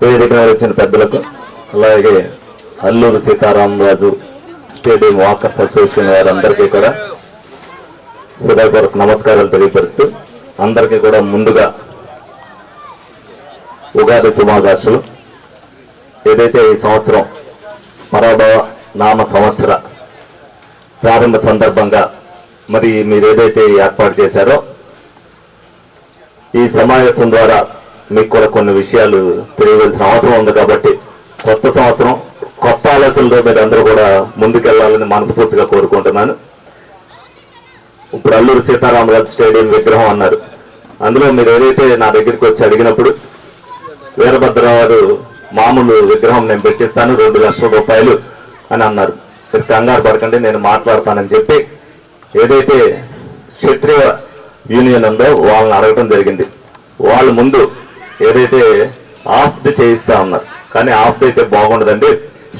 వేదికగా వచ్చిన పెద్దలకు, అలాగే Alluri Sitaramaraju stadium walkers association వారందరికీ కూడా హృదయపూర్వక నమస్కారాలు తెలియపరుస్తూ, అందరికీ కూడా ముందుగా ఉగాది శుభాకాంక్షలు. ఏదైతే ఈ సంవత్సరం పరాభవ నామ సంవత్సర ప్రారంభ సందర్భంగా మరి మీరు ఏదైతే ఏర్పాటు చేశారో, ఈ సమావేశం ద్వారా మీకు కూడా కొన్ని విషయాలు తెలియవలసిన అవసరం ఉంది. కాబట్టి కొత్త సంవత్సరం కొత్త ఆలోచనలతో మీరు అందరూ కూడా ముందుకెళ్లాలని మనస్ఫూర్తిగా కోరుకుంటున్నాను. ఇప్పుడు అల్లూరు సీతారామరాజు స్టేడియం విగ్రహం అన్నారు. అందులో మీరు ఏదైతే నా దగ్గరికి వచ్చి అడిగినప్పుడు వీరభద్రరావు మామూలు విగ్రహం నేను పెట్టిస్తాను 2 లక్షల రూపాయలు అని అన్నారు. మీరు కంగారు పడకండి, నేను మాట్లాడతానని చెప్పి ఏదైతే క్షత్రియ యూనియన్ ఉందో వాళ్ళని అడగడం జరిగింది. వాళ్ళ ముందు ఏదైతే ఆఫ్ది చేయిస్తా ఉన్నారు, కానీ ఆఫ్ది అయితే బాగుండదండి,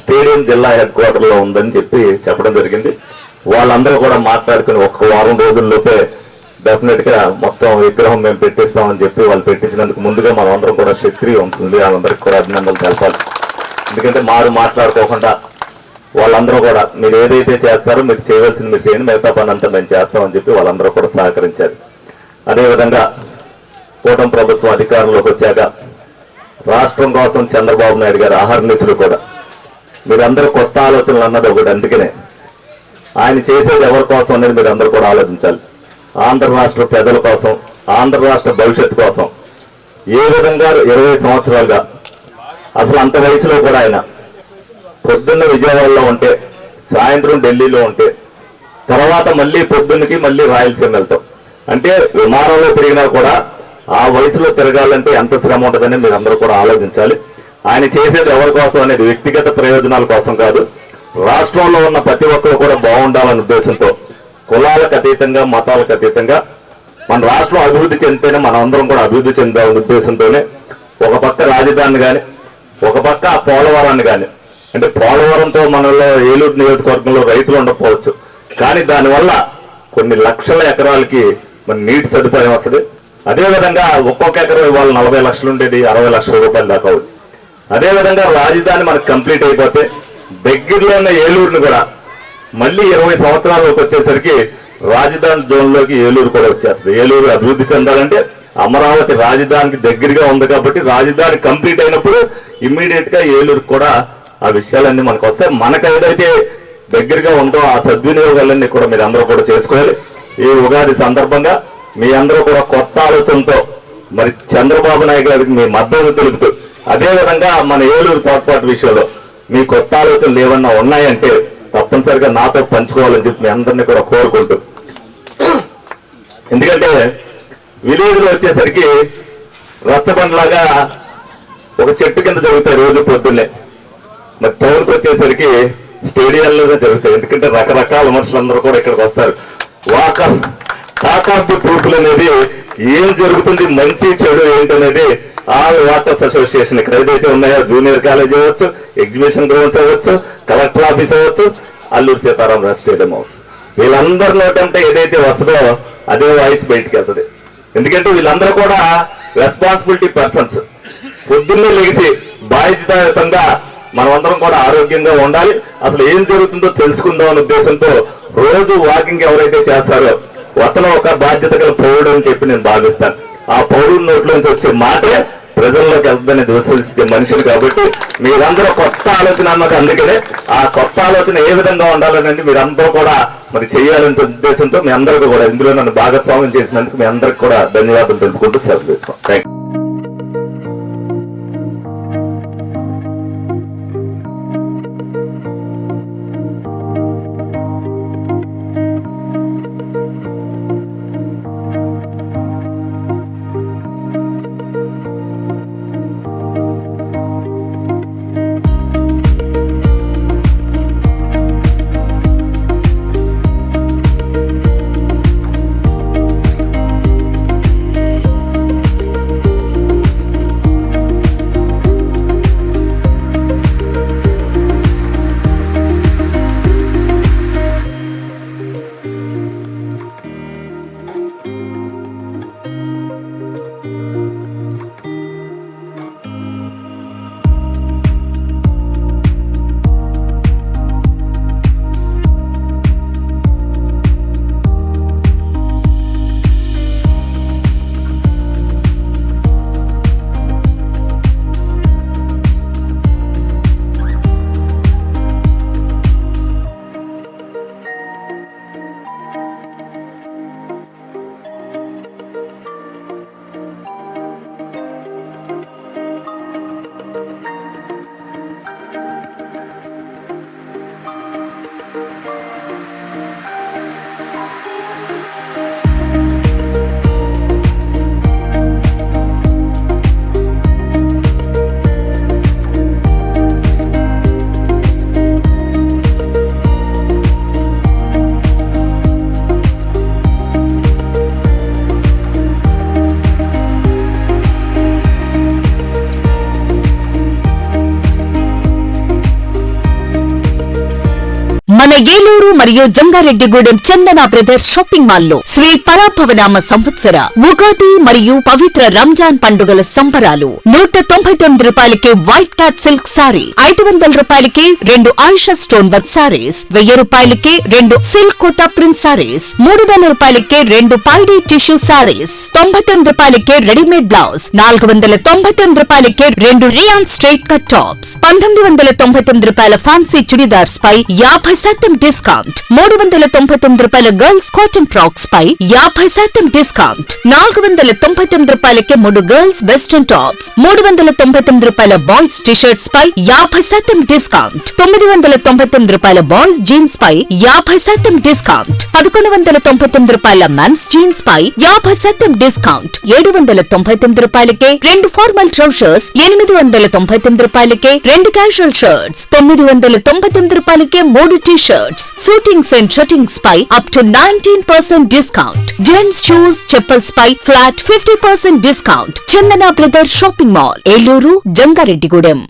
స్టేడియం జిల్లా హెడ్ క్వార్టర్లో ఉందని చెప్పడం జరిగింది. వాళ్ళందరూ కూడా మాట్లాడుకుని 1 వారం రోజుల్లోపే డెఫినెట్ గా మొత్తం విగ్రహం మేము పెట్టిస్తామని చెప్పి వాళ్ళు పెట్టించినందుకు ముందుగా మనం అందరం కూడా క్షత్రియ ఉంటుంది వాళ్ళందరికీ కూడా అభినందనలు తెలపాలి. ఎందుకంటే మాట్లాడుకోకుండా వాళ్ళందరూ కూడా మీరు ఏదైతే చేస్తారో మీరు చేయవలసింది మీరు చేయండి, మిగతా పని అంతా మేము చేస్తామని చెప్పి వాళ్ళందరూ కూడా సహకరించారు. అదేవిధంగా కూటమి ప్రభుత్వం అధికారంలోకి వచ్చాక రాష్ట్రం కోసం చంద్రబాబు నాయుడు గారు ఆహర్నిశలు కూడా మీరందరూ కొత్త ఆలోచనలు అన్నది ఒకటి. అందుకనే ఆయన చేసేది ఎవరి కోసం అనేది మీరు అందరూ కూడా ఆలోచించాలి. ఆంధ్ర రాష్ట్ర ప్రజల కోసం, ఆంధ్ర రాష్ట్ర భవిష్యత్తు కోసం ఏ విధంగా 20 సంవత్సరాలుగా అసలు అంత వయసులో కూడా ఆయన పొద్దున్న విజయవాడలో ఉంటే, సాయంత్రం ఢిల్లీలో ఉంటే, తర్వాత మళ్ళీ పొద్దున్నకి మళ్ళీ రాయలసీమ వెళ్తాం. అంటే విమానంలో తిరిగినా కూడా ఆ వయసులో తిరగాలంటే ఎంత శ్రమ ఉంటుందని మీరు అందరూ కూడా ఆలోచించాలి. ఆయన చేసేది ఎవరి కోసం అనేది వ్యక్తిగత ప్రయోజనాల కోసం కాదు, రాష్ట్రంలో ఉన్న ప్రతి ఒక్కరు కూడా బాగుండాలనే ఉద్దేశంతో, కులాలకు అతీతంగా మతాలకు అతీతంగా మన రాష్ట్రం అభివృద్ధి చెందితేనే మనం అందరం కూడా అభివృద్ధి చెందాలనే ఉద్దేశంతోనే ఒక పక్క రాజధాని కానీ, ఒక పక్క పోలవరాన్ని కానీ, అంటే పోలవరంతో మనలో ఏలూరు నియోజకవర్గంలో రైతులు ఉండకపోవచ్చు, కానీ దానివల్ల కొన్ని లక్షల ఎకరాలకి మన నీటి సదుపాయం వస్తుంది. అదేవిధంగా ఒక్కొక్క ఎకరం ఇవాళ 40 లక్షలు ఉండేది 60 లక్షల రూపాయలు దాకా అవుతుంది. అదేవిధంగా రాజధాని మనకు కంప్లీట్ అయిపోతే దగ్గరలో ఉన్న ఏలూరుని కూడా మళ్ళీ 20 సంవత్సరాలకు వచ్చేసరికి రాజధాని జోన్లోకి ఏలూరు కూడా వచ్చేస్తుంది. ఏలూరు అభివృద్ధి చెందాలంటే అమరావతి రాజధానికి దగ్గరగా ఉంది కాబట్టి రాజధాని కంప్లీట్ అయినప్పుడు ఇమ్మీడియట్ గా ఏలూరు కూడా ఆ విషయాలన్నీ మనకు వస్తాయి. మనకు ఏదైతే దగ్గరగా ఉందో ఆ సద్వినియోగాలన్నీ కూడా మీరు అందరూ కూడా చేసుకోవాలి. ఈ ఉగాది సందర్భంగా మీ అందరూ కూడా కొత్త ఆలోచనతో మరి చంద్రబాబు నాయుడు గారికి మీ మద్దతు తెలుపుతూ, అదేవిధంగా మన ఏలూరు తోడ్పాటు విషయంలో మీ కొత్త ఆలోచనలు ఏమన్నా ఉన్నాయంటే తప్పనిసరిగా నాతో పంచుకోవాలని చెప్పి మీ అందరినీ కూడా కోరుకుంటూ, ఎందుకంటే విలేజ్ లో వచ్చేసరికి రచ్చబండలాగా ఒక చెట్టు కింద జరుగుతాయి రోజు పొద్దున్నే, మరి టౌన్కి వచ్చేసరికి స్టేడియంలోనే జరుగుతాయి. ఎందుకంటే రకరకాల మనుషులందరూ కూడా ఇక్కడికి వస్తారు. టాక్ ఆఫ్ ది ట్రూపుల్ అనేది ఏం జరుగుతుంది, మంచి చెడు ఏంటనేది ఆల్ వాకర్స్ అసోసియేషన్ ఇక్కడ ఏదైతే ఉన్నాయో, జూనియర్ కాలేజ్ అవ్వచ్చు, ఎగ్జిబిషన్ గ్రౌండ్స్ అవ్వచ్చు, కలెక్టర్ ఆఫీస్ అవ్వచ్చు, అల్లూరు సీతారామరాజు స్టేడియం అవ్వచ్చు, వీళ్ళందరి నోటంటే ఏదైతే వస్తుందో అదే వాయిస్ బయటికి వెళ్తుంది. ఎందుకంటే వీళ్ళందరూ కూడా రెస్పాన్సిబిలిటీ పర్సన్స్. పొద్దున్నే లేచి బాధ్యతాయుతంగా మనమందరం కూడా ఆరోగ్యంగా ఉండాలి, అసలు ఏం జరుగుతుందో తెలుసుకుందాం అనే ఉద్దేశంతో రోజు వాకింగ్ ఎవరైతే చేస్తారో అతను ఒక బాధ్యత గల పౌరుడు అని చెప్పి నేను భావిస్తాను. ఆ పౌరుడు నోట్లోంచి వచ్చే మాటే ప్రజల్లోకి వెళ్తుందని విశ్వసించే మనిషిని కాబట్టి మీరందరూ కొత్త ఆలోచన అన్నది, అందుకనే ఆ కొత్త ఆలోచన ఏ విధంగా ఉండాలనండి మీరందరూ కూడా మరి చేయాలనే ఉద్దేశంతో మీ అందరికీ కూడా ఇందులో నన్ను భాగస్వామ్యం చేసినందుకు మీ అందరికి కూడా ధన్యవాదాలు తెలుపుకుంటూ సెలవు చేస్తాం. Thank you. మన ఏలూరు మరియు జంగారెడ్డిగూడెం చందన బ్రదర్స్ షాపింగ్ మాల్ లో శ్రీ పరాభవనామ సంవత్సర ఉగాది మరియు పవిత్ర రంజాన్ పండుగల సంబరాలు. 199 రూపాయలకి వైట్ క్లాత్ సిల్క్ సారీ, 500 రూపాయలకి 2 ఆయిషా స్టోన్ వర్క్ సారీస్, 1000 రూపాయలకి 2 సిల్క్ కోటా ప్రింట్ సారీస్, 3000 రూపాయలకి 2 పైడీ టిష్యూ సారీస్, 99 రూపాయలకి రెడీమేడ్ బ్లౌజ్, 499 రూపాయలకి 2 రియాన్ స్ట్రైట్ కట్ టాప్స్, 1999 రూపాయల ఫ్యాన్సీ చుడిదార్స్ పై 50% డిస్కౌంట్, 399 రూపాయల గర్ల్స్ కాటన్ ఫ్రాక్స్ పై 50% డిస్కౌంట్, 499 రూపాయలకి 3 గర్ల్స్ వెస్టర్న్ టాప్స్, 399 రూపాయల బాయ్స్ టీషర్ట్స్ పై 50% డిస్కౌంట్, 999 రూపాయల బాయ్స్ జీన్స్ పై 50% డిస్కౌంట్, 1199 రూపాయల మెన్స్ జీన్స్ పై 50% డిస్కౌంట్, 799 రూపాయలకే 2 ఫార్మల్ ట్రౌజర్స్, 899 రూపాయలకే 2 క్యాజువల్ షర్ట్స్, 999 రూపాయలకే 3 టీ-షర్ట్స్, షూటింగ్స్ అండ్ షర్టింగ్స్ పై up to 19% discount, gents shoes chappals పై flat 50% discount. Chandana brothers shopping mall, Eluru, Jangareddygudem.